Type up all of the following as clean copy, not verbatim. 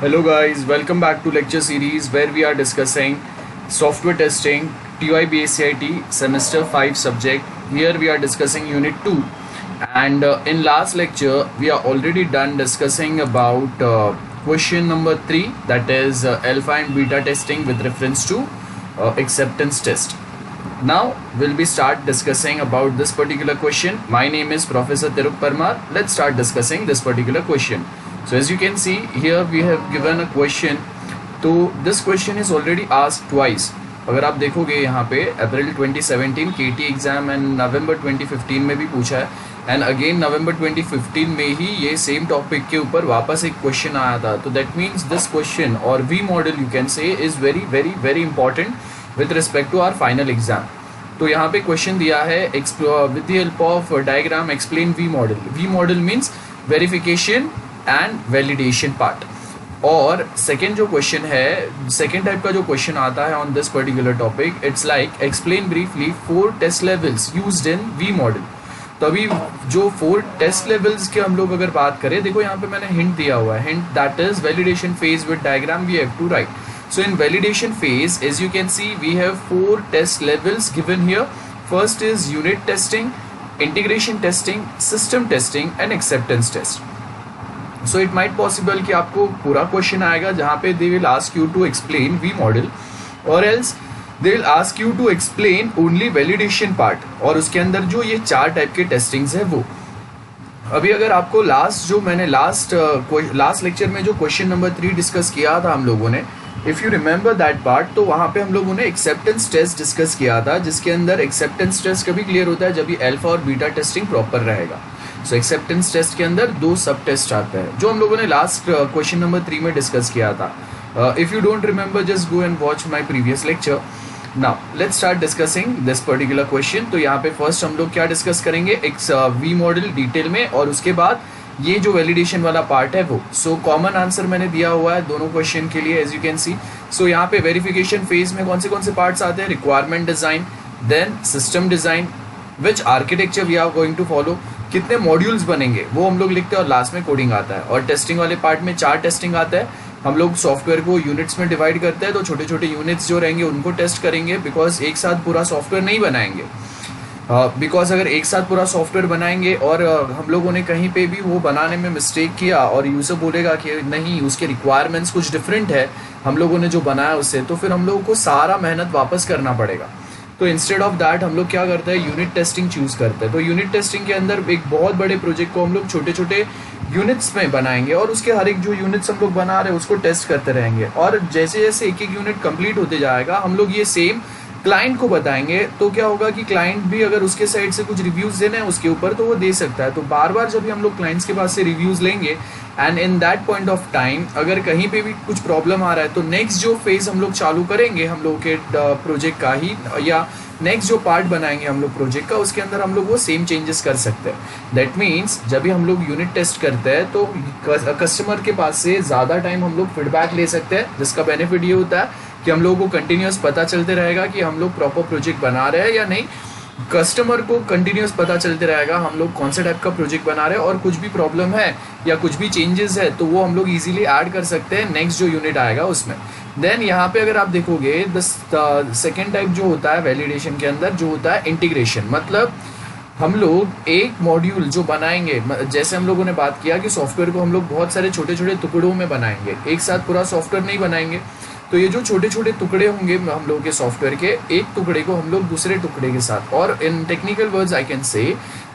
Hello guys, welcome back to lecture series where we are discussing software testing TYBACIT semester 5 subject. Here we are discussing unit 2 and in last lecture we are already done discussing about question number 3, that is alpha and beta testing with reference to acceptance test. Now we'll be start discussing about this particular question. My name is Professor Tiruk Parmar. Let's start discussing this particular question. So as you can see here we have given a question. तो this question is already asked twice. अगर आप देखोगे यहाँ पे अप्रैल 2017 KT exam and November 2015 में भी पूछा है एंड अगेन नवंबर 2015 में ही ये सेम टॉपिक के ऊपर वापस एक क्वेश्चन आया था. तो दैट मीन्स दिस क्वेश्चन और V model you can say is very very very important with respect to our final exam. तो यहाँ पे क्वेश्चन दिया है with the help of diagram explain V model. V model means verification and validation part. और second जो question है, second type का जो क्वेश्चन आता है on this particular topic, it's like explain briefly 4 test levels used in V model. तो अभी जो 4 टेस्ट लेवल्स के हम लोग अगर बात करें, देखो यहाँ पे मैंने हिंट दिया हुआ है. Hint that is validation phase with diagram we have to write. So in validation phase, as you can see, we have 4 test levels given here. First is unit testing, integration testing, system testing and acceptance test. So it might possible कि आपको पूरा question आएगा जहाँ पे they will ask you to explain V model or else they will ask you to explain only validation part. और उसके अंदर जो ये 4 टाइप के टेस्टिंग्स है वो. अभी अगर आपको लास्ट लेक्चर में जो क्वेश्चन नंबर 3 डिस्कस किया था हम लोगों ने, if you remember that part, तो वहाँ पे हम लोगों ने एक्सेप्टेंस टेस्ट डिस्कस किया था, जिसके अंदर एक्सेप्टेंस टेस्ट कभी क्लियर होता है जब भी अल्फा और बीटा टेस्टिंग प्रॉपर रहेगा. सो एक्सेप्टेंस टेस्ट के अंदर 2 सब टेस्ट आते हैं जो हम लोगों ने लास्ट क्वेश्चन नंबर 3 में डिस्कस किया था. If you don't remember just go and watch my previous lecture. Now let's start discussing this particular question. तो यहाँ पे फर्स्ट हम लोग क्या डिस्कस करेंगे, एक वी मॉडल डिटेल में, और उसके बाद ये जो वैलिडेशन वाला पार्ट है वो. सो कॉमन आंसर मैंने दिया हुआ है दोनों क्वेश्चन के लिए, एज यू कैन सी. सो यहाँ पे वेरिफिकेशन फेज में कौन से पार्ट्स आते हैं, requirement design, then system design, which architecture we are going to follow, कितने मॉड्यूल्स बनेंगे वो हम लोग लिखते हैं, और लास्ट में कोडिंग आता है. और टेस्टिंग वाले पार्ट में 4 टेस्टिंग आता है. हम लोग सॉफ्टवेयर को यूनिट्स में डिवाइड करते हैं, तो छोटे छोटे यूनिट्स जो रहेंगे उनको टेस्ट करेंगे, बिकॉज एक साथ पूरा सॉफ्टवेयर नहीं बनाएंगे. बिकॉज अगर एक साथ पूरा सॉफ्टवेयर बनाएंगे और हम लोगों ने कहीं पे भी वो बनाने में मिस्टेक किया और यूजर बोलेगा कि नहीं उसके रिक्वायरमेंट्स कुछ डिफरेंट है हम लोगों ने जो बनाया उससे, तो फिर हम लोगों को सारा मेहनत वापस करना पड़ेगा. तो इंस्टेड ऑफ दैट हम लोग क्या करते हैं, यूनिट टेस्टिंग चूज करते हैं. तो यूनिट टेस्टिंग के अंदर एक बहुत बड़े प्रोजेक्ट को हम लोग छोटे छोटे यूनिट्स में बनाएंगे, और उसके हर एक जो यूनिट्स हम लोग बना रहे हैं उसको टेस्ट करते रहेंगे. और जैसे जैसे एक एक यूनिट कंप्लीट होते जाएगा हम लोग ये सेम क्लाइंट को बताएंगे. तो क्या होगा कि क्लाइंट भी अगर उसके साइड से कुछ रिव्यूज देना है उसके ऊपर तो वो दे सकता है. तो बार बार जब भी हम लोग क्लाइंट्स के पास से रिव्यूज लेंगे and in that point of time अगर कहीं पे भी कुछ प्रॉब्लम आ रहा है, तो नेक्स्ट जो फेज हम लोग चालू करेंगे हम लोग के प्रोजेक्ट का ही, या नेक्स्ट जो पार्ट बनाएंगे हम लोग प्रोजेक्ट का, उसके अंदर हम लोग वो सेम चेंजेस कर सकते हैं. दैट मीन्स जब भी हम लोग यूनिट टेस्ट करते हैं तो कस्टमर के पास से ज़्यादा टाइम हम लोग फीडबैक ले सकते हैं, जिसका बेनिफिट ये होता है कि हम लोगों को कंटिन्यूस पता चलते रहेगा कि हम लोग प्रॉपर प्रोजेक्ट बना रहे हैं या नहीं. कस्टमर को कंटिन्यूस पता चलते रहेगा हम लोग कौन से टाइप का प्रोजेक्ट बना रहे हैं, और कुछ भी प्रॉब्लम है या कुछ भी चेंजेस है तो वो हम लोग इजीली ऐड कर सकते हैं नेक्स्ट जो यूनिट आएगा उसमें. देन यहाँ पे अगर आप देखोगे सेकेंड टाइप जो होता है वैलिडेशन के अंदर जो होता है इंटीग्रेशन. मतलब हम लोग एक मॉड्यूल जो बनाएंगे, जैसे हम लोगों ने बात किया कि सॉफ्टवेयर को हम लोग बहुत सारे छोटे छोटे टुकड़ों में बनाएंगे, एक साथ पूरा सॉफ्टवेयर नहीं बनाएंगे. तो ये जो छोटे छोटे टुकड़े होंगे हम लोग के सॉफ्टवेयर के, एक टुकड़े को हम लोग दूसरे टुकड़े के साथ, और in technical words I can say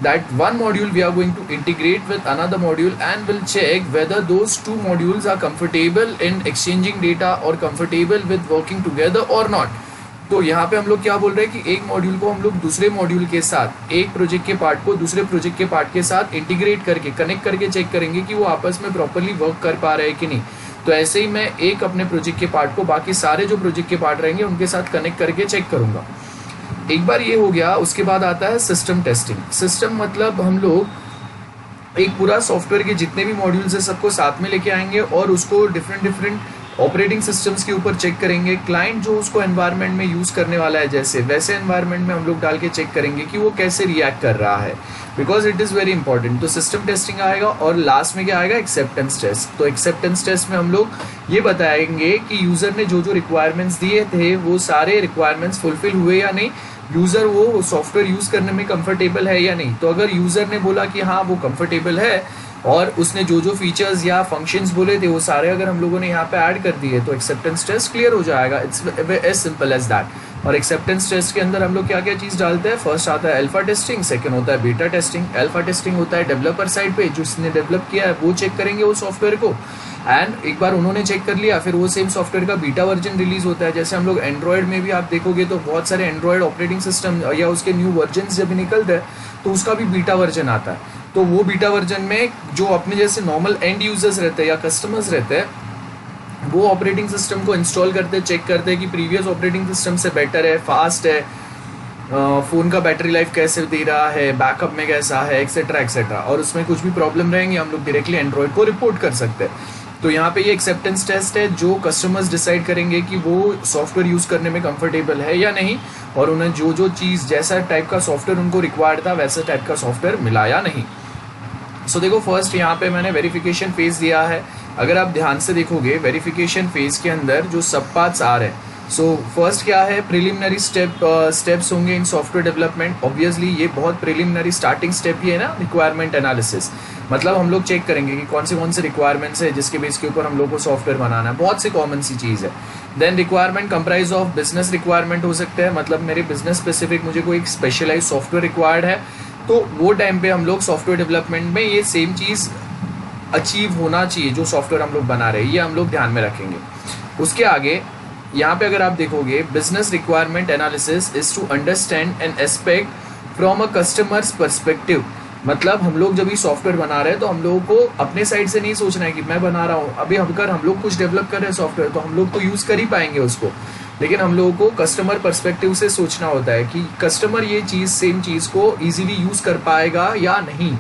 that one module we are going to integrate with another module and will check whether those 2 modules are comfortable in exchanging data और कंफर्टेबल विद वर्किंग टुगेदर और not. तो यहाँ पे हम लोग क्या बोल रहे हैं कि एक मॉड्यूल को हम लोग दूसरे मॉड्यूल के साथ, एक प्रोजेक्ट के पार्ट को दूसरे प्रोजेक्ट के पार्ट के साथ इंटीग्रेट करके कनेक्ट करके चेक करेंगे कि वो आपस में प्रॉपरली वर्क कर पा रहे हैं कि नहीं. तो ऐसे ही मैं एक अपने प्रोजेक्ट के पार्ट को बाकी सारे जो प्रोजेक्ट के पार्ट रहेंगे उनके साथ कनेक्ट करके चेक करूंगा. एक बार ये हो गया, उसके बाद आता है सिस्टम टेस्टिंग. सिस्टम मतलब हम लोग एक पूरा सॉफ्टवेयर के जितने भी मॉड्यूल्स है सबको साथ में लेके आएंगे और उसको डिफरेंट ऑपरेटिंग सिस्टम्स के ऊपर चेक करेंगे, क्लाइंट जो उसको एनवायरनमेंट में यूज़ करने वाला है जैसे वैसे एनवायरनमेंट में हम लोग डाल के चेक करेंगे कि वो कैसे रिएक्ट कर रहा है, because it is very important. तो सिस्टम टेस्टिंग आएगा और लास्ट में क्या आएगा, एक्सेप्टेंस टेस्ट। तो एक्सेप्टेंस टेस्ट में हम लोग ये बताएंगे कि यूज़र ने जो जो रिक्वायरमेंट्स दिए थे वो सारे रिक्वायरमेंट्स फुलफिल हुए या नहीं, यूज़र वो सॉफ्टवेयर यूज़ करने में कंफर्टेबल है या नहीं। तो अगर यूज़र ने बोला कि हाँ वो कंफर्टेबल है और उसने जो जो फीचर्स या फंक्शंस बोले थे वो सारे अगर हम लोगों ने यहाँ पे ऐड कर दिए तो एक्सेप्टेंस टेस्ट क्लियर हो जाएगा। It's as simple as that. और एक्सेप्टेंस टेस्ट के अंदर हम लोग क्या क्या चीज़ डालते हैं, फर्स्ट आता है अल्फा टेस्टिंग, सेकंड होता है बीटा टेस्टिंग। अल्फा टेस्टिंग होता है डेवलपर साइड पे, जिसने डेवलप किया है वो चेक करेंगे वो सॉफ्टवेयर को, एंड एक बार उन्होंने चेक कर लिया फिर वो सेम सॉफ्टवेयर का बीटा वर्जन रिलीज होता है। जैसे हम लोग एंड्रॉयड में भी आप देखोगे तो बहुत सारे एंड्रॉयड ऑपरेटिंग सिस्टम या उसके न्यू वर्जन जब निकलते हैं तो उसका भी बीटा वर्जन आता है। तो वो बीटा वर्जन में जो अपने जैसे नॉर्मल एंड यूजर्स रहते हैं या कस्टमर्स रहते हैं वो ऑपरेटिंग सिस्टम को इंस्टॉल करते, चेक करते हैं कि प्रीवियस ऑपरेटिंग सिस्टम से बेटर है, फास्ट है, फ़ोन का बैटरी लाइफ कैसे दे रहा है, बैकअप में कैसा है, एक्सेट्रा एक्सेट्रा। और उसमें कुछ भी प्रॉब्लम रहेंगे हम लोग डायरेक्टली एंड्रॉयड को रिपोर्ट कर सकते हैं। तो यहाँ पे ये एक्सेप्टेंस टेस्ट है जो कस्टमर्स डिसाइड करेंगे कि वो सॉफ्टवेयर यूज़ करने में कंफर्टेबल है या नहीं, और उन्हें जो जो चीज़ जैसा टाइप का सॉफ्टवेयर उनको रिक्वायर्ड था वैसा टाइप का सॉफ्टवेयर मिला या नहीं। सो देखो फर्स्ट यहाँ पे मैंने वेरिफिकेशन फेज दिया है। अगर आप ध्यान से देखोगे वेरिफिकेशन फेज के अंदर जो सब पार्ट्स आ रहे हैं, सो फर्स्ट क्या है, प्रिलिमिनरी स्टेप्स होंगे इन सॉफ्टवेयर डेवलपमेंट। ऑब्वियसली ये बहुत प्रिलिमिनरी स्टार्टिंग स्टेप ही है ना, रिक्वायरमेंट एनालिसिस। मतलब हम लोग चेक करेंगे कि कौन से रिक्वायरमेंट्स है जिसके बेस के ऊपर हम लोग को सॉफ्टवेयर बनाना है, बहुत सी कॉमन सी चीज़ है। Then requirement comprise of business requirement हो सकते हैं, मतलब मेरे बिजनेस स्पेसिफिक मुझे कोई स्पेशलाइज सॉफ्टवेयर रिक्वायर्ड है तो वो टाइम पे हम लोग सॉफ्टवेयर डेवलपमेंट में ये सेम चीज़ अचीव होना चाहिए जो सॉफ्टवेयर हम लोग बना रहे हैं, ये हम लोग ध्यान में रखेंगे। उसके आगे यहाँ पे अगर आप देखोगे business requirement analysis is to understand an aspect from a customers perspective. मतलब हम लोग जब ये सॉफ्टवेयर बना रहे हैं तो हम लोगों को अपने साइड से नहीं सोचना है कि मैं बना रहा हूँ, अभी अगर हम लोग कुछ डेवलप कर रहे हैं सॉफ्टवेयर तो हम लोग तो यूज़ कर ही पाएंगे उसको, लेकिन हम लोगों को कस्टमर पर्सपेक्टिव से सोचना होता है कि कस्टमर ये चीज़ सेम चीज़ को ईजिली यूज़ कर पाएगा या नहीं,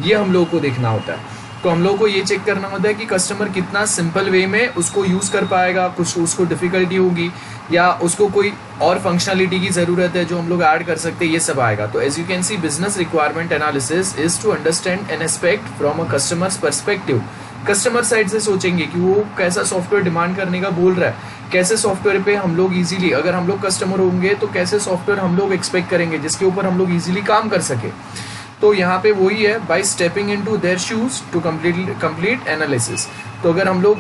ये हम लोगों को देखना होता है। तो हम लोगों को ये चेक करना होता है कि कस्टमर कितना सिंपल वे में उसको यूज़ कर पाएगा, कुछ उसको डिफ़िकल्टी होगी या उसको कोई और फंक्शनलिटी की ज़रूरत है जो हम लोग ऐड कर सकते हैं, ये सब आएगा। तो as you can see business requirement analysis is to understand an aspect from a customers perspective. Customer side से सोचेंगे कि वो कैसा सॉफ्टवेयर डिमांड करने का बोल रहा है, कैसे सॉफ्टवेयर पे हम लोग इजीली, अगर हम लोग कस्टमर होंगे तो कैसे सॉफ्टवेयर हम लोग एक्सपेक्ट करेंगे जिसके ऊपर हम लोग इजीली काम कर सके। तो यहाँ पे वही है, by stepping into their shoes to complete analysis. तो अगर हम लोग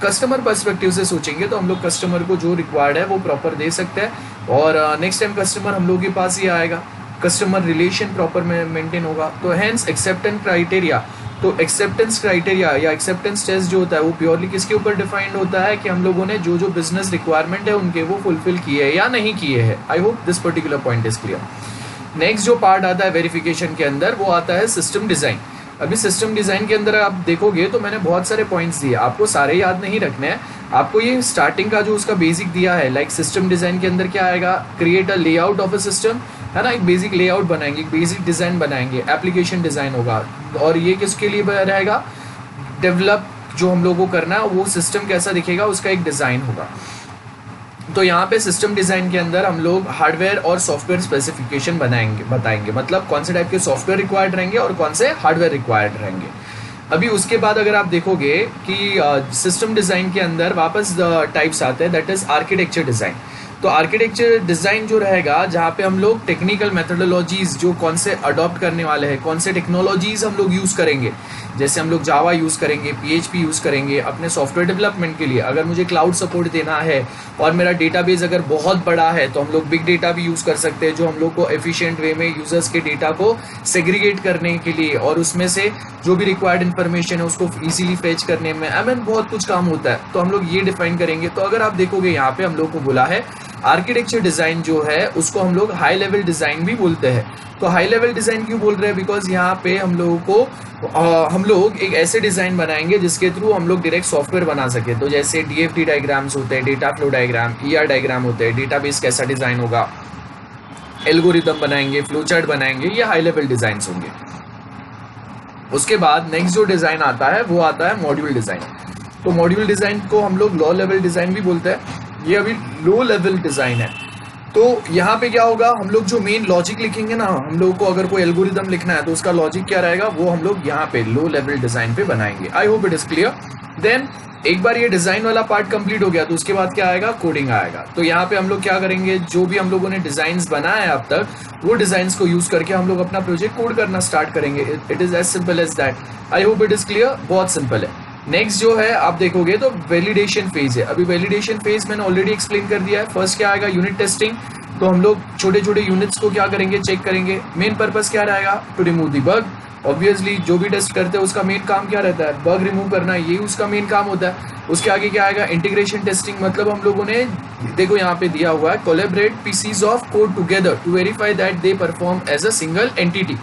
कस्टमर पर्सपेक्टिव से सोचेंगे तो हम लोग कस्टमर को जो रिक्वायर्ड है वो प्रॉपर दे सकते हैं, और नेक्स्ट टाइम कस्टमर हम लोग के पास ही आएगा, कस्टमर रिलेशन प्रॉपर मेंटेन होगा। तो हैंस एक्सेप्टेंस क्राइटेरिया, तो एक्सेप्टेंस क्राइटेरिया या एक्सेप्टेंस टेस्ट जो होता है वो प्योरली किसके ऊपर डिफाइंड होता है कि हम लोगों ने जो जो बिजनेस रिक्वायरमेंट है उनके वो फुलफिल किए हैं या नहीं किए हैं। I hope this particular point is clear. Next जो पार्ट आता है वेरिफिकेशन के अंदर वो आता है सिस्टम डिज़ाइन। अभी सिस्टम डिज़ाइन के अंदर आप देखोगे तो मैंने बहुत सारे पॉइंट्स दिए, आपको सारे याद नहीं रखने हैं, आपको ये स्टार्टिंग का जो उसका बेसिक दिया है, लाइक सिस्टम डिज़ाइन के अंदर क्या आएगा, create a layout of a system, है ना, एक बेसिक लेआउट बनाएंगे, एक बेसिक डिज़ाइन बनाएंगे, एप्लीकेशन डिज़ाइन होगा, और ये किसके लिए रहेगा, डेवलप जो हम लोगों को करना है वो सिस्टम कैसा दिखेगा उसका एक डिज़ाइन होगा। तो यहाँ पे सिस्टम डिज़ाइन के अंदर हम लोग हार्डवेयर और सॉफ्टवेयर स्पेसिफिकेशन बताएंगे, मतलब कौन से टाइप के सॉफ्टवेयर रिक्वायर्ड रहेंगे और कौन से हार्डवेयर रिक्वायर्ड रहेंगे। अभी उसके बाद अगर आप देखोगे कि सिस्टम डिज़ाइन के अंदर वापस टाइप्स आते हैं, दैट इज़ आर्किटेक्चर डिज़ाइन। तो आर्किटेक्चर डिज़ाइन जो रहेगा जहाँ पे हम लोग टेक्निकल मेथोडोलॉजीज़ जो कौन से अडॉप्ट करने वाले हैं, कौन से टेक्नोलॉजीज़ हम लोग यूज़ करेंगे, जैसे हम लोग जावा यूज़ करेंगे, PHP यूज़ करेंगे अपने सॉफ्टवेयर डेवलपमेंट के लिए। अगर मुझे क्लाउड सपोर्ट देना है और मेरा डेटाबेस अगर बहुत बड़ा है तो हम लोग बिग डेटा भी यूज़ कर सकते हैं, जो हम लोग को एफिशिएंट वे में यूज़र्स के डेटा को सेग्रीगेट करने के लिए और उसमें से जो भी रिक्वायर्ड इन्फॉर्मेशन है उसको इजीली फेच करने में, बहुत कुछ काम होता है। तो हम लोग ये डिफाइन करेंगे। तो अगर आप देखोगे यहाँ पे हम लोग को बोला है आर्किटेक्चर डिज़ाइन जो है उसको हम लोग हाई लेवल डिज़ाइन भी बोलते हैं। तो हाई लेवल डिज़ाइन क्यों बोल रहे हैं, बिकॉज यहाँ पे हम लोगों को हम लोग एक ऐसे डिज़ाइन बनाएंगे जिसके थ्रू हम लोग डायरेक्ट सॉफ्टवेयर बना सके। तो जैसे DFT डायग्राम्स होते हैं, data flow diagram, ER diagram होते हैं, डेटाबेस कैसा डिज़ाइन होगा, एल्गोरिथम बनाएंगे, फ्लो चार्ट बनाएंगे, ये हाई लेवल डिज़ाइंस होंगे। उसके बाद नेक्स्ट जो डिज़ाइन आता है वो आता है मॉड्यूल डिज़ाइन। तो मॉड्यूल डिजाइन को हम लोग लो लेवल डिजाइन भी बोलते हैं, ये अभी लो लेवल डिजाइन है। तो यहाँ पे क्या होगा, हम लोग जो मेन लॉजिक लिखेंगे ना, हम लोगों को अगर कोई एल्गोरिदम लिखना है तो उसका लॉजिक क्या रहेगा, वो हम लोग यहाँ पे लो लेवल डिजाइन पे बनाएंगे। I hope it is clear. Then एक बार ये डिजाइन वाला पार्ट कंप्लीट हो गया तो उसके बाद क्या आएगा, कोडिंग आएगा। तो यहाँ पे हम लोग क्या करेंगे, जो भी हम लोगों ने डिजाइन बनाया है अब तक, वो डिजाइन को यूज करके हम लोग अपना प्रोजेक्ट कोड करना स्टार्ट करेंगे। It is as simple as that. I hope it is clear, बहुत सिंपल है। नेक्स्ट जो है आप देखोगे तो वैलिडेशन फेज है। अभी वैलिडेशन फेज मैंने ऑलरेडी एक्सप्लेन कर दिया है। फर्स्ट क्या आएगा, यूनिट टेस्टिंग। तो हम लोग छोटे छोटे यूनिट्स को क्या करेंगे, चेक करेंगे। मेन पर्पस क्या रहेगा, to remove the bug. Obviously जो भी टेस्ट करते हैं उसका मेन काम क्या रहता है, बग रिमूव करना, यही उसका मेन काम होता है। उसके आगे क्या आएगा, इंटीग्रेशन टेस्टिंग। मतलब हम लोगों ने देखो यहाँ पे दिया हुआ है, collaborate pieces of code together to verify that they perform as a single entity.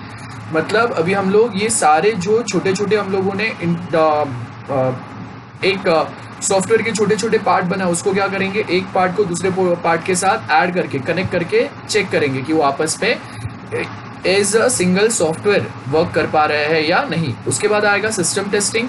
मतलब अभी हम लोग ये सारे जो छोटे छोटे हम लोगों ने एक सॉफ्टवेयर के छोटे छोटे पार्ट बना, उसको क्या करेंगे, एक पार्ट को दूसरे पार्ट के साथ ऐड करके कनेक्ट करके चेक करेंगे कि वो आपस में as a single software work कर पा रहे हैं या नहीं। उसके बाद आएगा सिस्टम टेस्टिंग।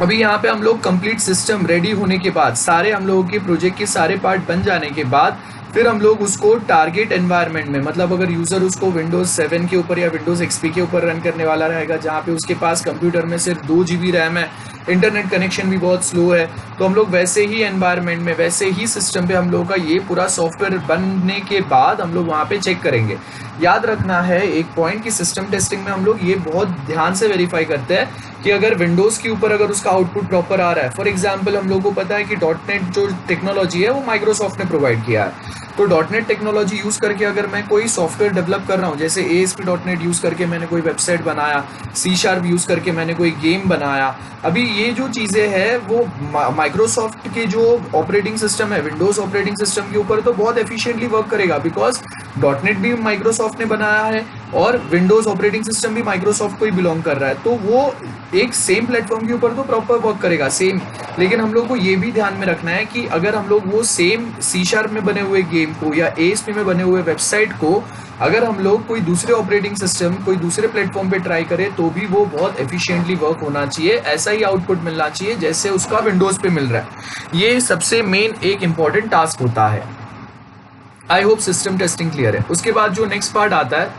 अभी यहाँ पे हम लोग कंप्लीट सिस्टम रेडी होने के बाद, सारे हम लोगों के प्रोजेक्ट के सारे पार्ट बन जाने के बाद, फिर हम लोग उसको टारगेट एनवायरनमेंट में, मतलब अगर यूजर उसको विंडोज 7 के ऊपर या विंडोज एक्सपी के ऊपर रन करने वाला रहेगा, जहाँ पे उसके पास कंप्यूटर में सिर्फ 2 GB रैम है, इंटरनेट कनेक्शन भी बहुत स्लो है, तो हम लोग वैसे ही एनवायरनमेंट में, वैसे ही सिस्टम पे हम लोगों का ये पूरा सॉफ्टवेयर बनने के बाद हम लोग वहाँ पे चेक करेंगे। याद रखना है एक पॉइंट कि सिस्टम टेस्टिंग में हम लोग ये बहुत ध्यान से वेरीफाई करते हैं कि अगर विंडोज के ऊपर अगर उसका आउटपुट प्रॉपर आ रहा है। फॉर एग्जांपल हम लोगों को पता है कि डॉटनेट जो टेक्नोलॉजी है वो माइक्रोसॉफ्ट ने प्रोवाइड किया है। तो डॉटनेट टेक्नोलॉजी यूज करके अगर मैं कोई सॉफ्टवेयर डेवलप कर रहा हूँ, जैसे ASP.NET यूज करके मैंने कोई वेबसाइट बनाया, C# यूज करके मैंने कोई गेम बनाया, अभी ये जो चीजें हैं वो माइक्रोसॉफ्ट के जो ऑपरेटिंग सिस्टम है, विंडोज ऑपरेटिंग सिस्टम के ऊपर तो बहुत एफिशिएंटली वर्क करेगा, बिकॉज डॉटनेट भी माइक्रोसॉफ्ट ने बनाया है और विंडोज ऑपरेटिंग सिस्टम भी माइक्रोसॉफ्ट को ही बिलोंग कर रहा है। तो वो एक सेम प्लेटफॉर्म के ऊपर तो प्रॉपर वर्क करेगा सेम। लेकिन हम लोग को ये भी ध्यान में रखना है कि अगर हम लोग वो सेम C# में बने हुए गेम को या ASP में बने हुए वेबसाइट को अगर हम लोग कोई दूसरे ऑपरेटिंग सिस्टम, कोई दूसरे प्लेटफॉर्म पे ट्राई करें, तो भी वो बहुत एफिशिएंटली वर्क होना चाहिए, ऐसा ही आउटपुट मिलना चाहिए जैसे उसका विंडोज पे मिल रहा है। ये सबसे मेन एक इंपॉर्टेंट टास्क होता है। I hope system testing clear है। उसके बाद जो नेक्स्ट पार्ट आता है,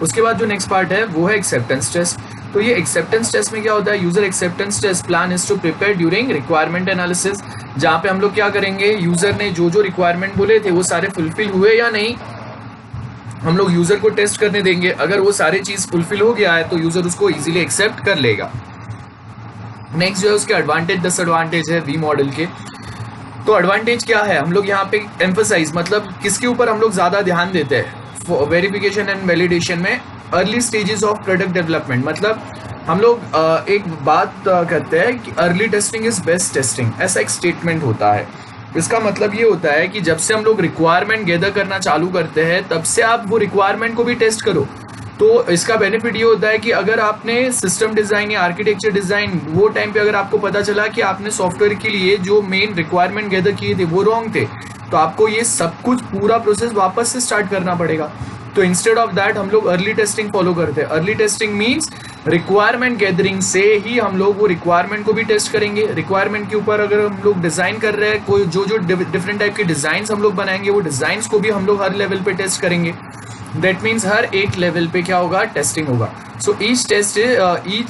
उसके बाद जो नेक्स्ट पार्ट है वो है एक्सेप्टेंस टेस्ट। तो ये एक्सेप्टेंस टेस्ट में क्या होता है, user acceptance test plan is to prepare during requirement analysis, जहाँ पे हम लोग क्या करेंगे, यूजर ने जो जो रिक्वायरमेंट बोले थे वो सारे फुलफिल हुए या नहीं, हम लोग यूजर को टेस्ट करने देंगे। अगर वो सारी चीज फुलफिल हो गया है तो यूजर उसको इजीली एक्सेप्ट कर लेगा। नेक्स्ट जो है उसके एडवांटेज डिसएडवांटेज है वी मॉडल के। तो एडवांटेज क्या है, हम लोग यहाँ पे एम्फसाइज, मतलब किसके ऊपर हम लोग ज्यादा ध्यान देते हैं वेरिफिकेशन एंड वैलिडेशन में, early stages of product development. मतलब हम लोग एक बात कहते हैं कि early testing is best testing, ऐसा एक स्टेटमेंट होता है। इसका मतलब ये होता है कि जब से हम लोग रिक्वायरमेंट गैदर करना चालू करते हैं तब से आप वो रिक्वायरमेंट को भी टेस्ट करो। तो इसका बेनिफिट ये होता है कि अगर आपने सिस्टम डिजाइन या आर्किटेक्चर डिजाइन वो टाइम पे अगर आपको पता चला कि आपने सॉफ्टवेयर के लिए जो मेन रिक्वायरमेंट गैदर किए थे वो रॉन्ग थे, तो आपको ये सब कुछ पूरा प्रोसेस वापस से स्टार्ट करना पड़ेगा। तो इंस्टेड ऑफ दैट हम लोग अर्ली टेस्टिंग फॉलो करते हैं। Early testing means requirement gathering से ही हम लोग वो रिक्वायरमेंट को भी टेस्ट करेंगे। रिक्वायरमेंट के ऊपर अगर हम लोग डिजाइन कर रहे हैं, कोई जो जो डिफरेंट टाइप के डिजाइंस हम लोग बनाएंगे, वो डिजाइंस को भी हम लोग हर लेवल पे टेस्ट करेंगे। दैट मीन्स हर एक लेवल पे क्या होगा, टेस्टिंग होगा। So each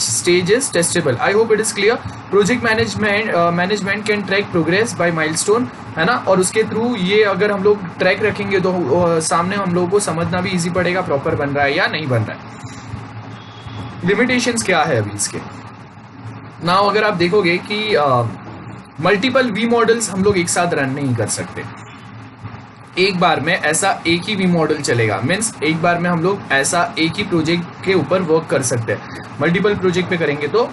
stage is testable. I hope it is clear. Project management can track progress by milestone, है ना, और उसके थ्रू ये अगर हम लोग ट्रैक रखेंगे तो सामने हम लोगों को समझना भी इजी पड़ेगा प्रॉपर बन रहा है या नहीं बन रहा है। लिमिटेशंस क्या है अभी इसके नाउ, अगर आप देखोगे कि मल्टीपल वी मॉडल्स हम लोग एक साथ रन नहीं कर सकते। एक बार में ऐसा एक ही वी मॉडल चलेगा, मीन्स एक बार में हम लोग ऐसा एक ही प्रोजेक्ट के ऊपर वर्क कर सकते हैं। मल्टीपल प्रोजेक्ट पे करेंगे तो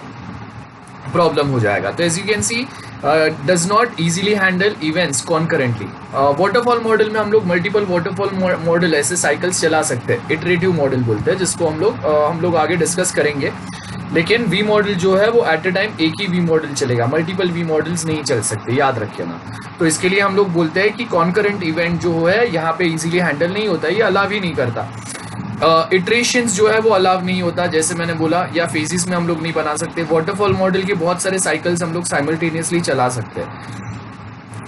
प्रॉब्लम हो जाएगा। तो as you can see does not easily handle events concurrently. Waterfall model में हम लोग मल्टीपल वाटरफॉल मॉडल ऐसे साइकिल्स चला सकते हैं, इटरेटिव मॉडल बोलते हैं, जिसको हम लोग आगे डिस्कस करेंगे। लेकिन वी मॉडल जो है वो एट अ टाइम एक ही वी मॉडल चलेगा, मल्टीपल वी मॉडल्स नहीं चल सकते, याद रखिए ना। तो इसके लिए हम लोग बोलते हैं कि कॉन्करेंट इवेंट जो है यहाँ पे इजीली हैंडल नहीं होता, ये अलाव ही नहीं करता। इटरेशंस जो है वो अलाउ नहीं होता, जैसे मैंने बोला, या फेजेस में हम लोग नहीं बना सकते। वाटरफॉल मॉडल के बहुत सारे साइकिल्स हम लोग साइमल्टेनियसली चला सकते हैं,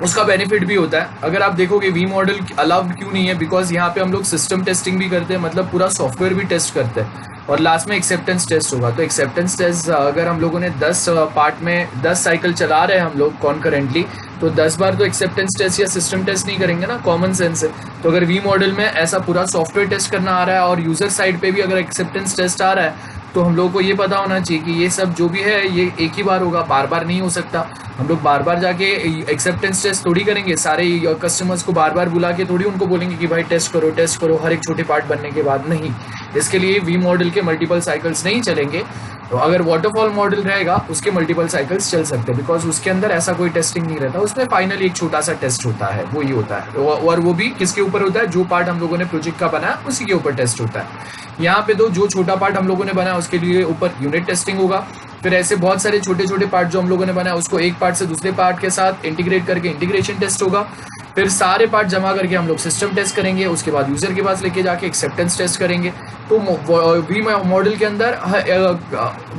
उसका बेनिफिट भी होता है। अगर आप देखोगे वी मॉडल अलाउड क्यों नहीं है, बिकॉज यहाँ पे हम लोग सिस्टम टेस्टिंग भी करते हैं, मतलब पूरा सॉफ्टवेयर भी टेस्ट करते हैं, और लास्ट में एक्सेप्टेंस टेस्ट होगा। तो एक्सेप्टेंस टेस्ट अगर हम लोगों ने 10 पार्ट में 10 साइकिल चला रहे हैं हम लोग कॉन्करेंटली, तो 10 बार तो एक्सेप्टेंस टेस्ट या सिस्टम टेस्ट नहीं करेंगे ना, कॉमन सेंस है। तो अगर वी मॉडल में ऐसा पूरा सॉफ्टवेयर टेस्ट करना आ रहा है और यूजर साइड पे भी अगर एक्सेप्टेंस टेस्ट आ रहा है, तो हम लोगों को ये पता होना चाहिए कि ये सब जो भी है ये एक ही बार होगा, बार बार नहीं हो सकता। हम लोग बार बार जाके एक्सेप्टेंस टेस्ट थोड़ी करेंगे, सारे कस्टमर्स को बार बार बुला के थोड़ी उनको बोलेंगे कि भाई टेस्ट करो हर एक छोटे पार्ट बनने के बाद, नहीं। इसके लिए वी मॉडल के मल्टीपल साइकिल्स नहीं चलेंगे। तो अगर वाटरफॉल मॉडल रहेगा उसके मल्टीपल साइकिल्स चल सकते हैं, बिकॉज उसके अंदर ऐसा कोई टेस्टिंग नहीं रहता, उसमें फाइनली एक छोटा सा टेस्ट होता है, वो ही होता है, और वो भी किसके ऊपर होता है, जो पार्ट हम लोगों ने प्रोजेक्ट का बनाया उसी के ऊपर टेस्ट होता है। यहाँ पे तो जो छोटा पार्ट हम लोगों ने बनाया उसके लिए ऊपर यूनिट टेस्टिंग होगा, फिर ऐसे बहुत सारे छोटे छोटे पार्ट जो हम लोगों ने बनाया उसको एक पार्ट से दूसरे पार्ट के साथ इंटीग्रेट करके इंटीग्रेशन टेस्ट होगा, फिर सारे पार्ट जमा करके हम लोग सिस्टम टेस्ट करेंगे, उसके बाद यूजर के पास लेके जाके एक्सेप्टेंस टेस्ट करेंगे। तो वी मॉडल के अंदर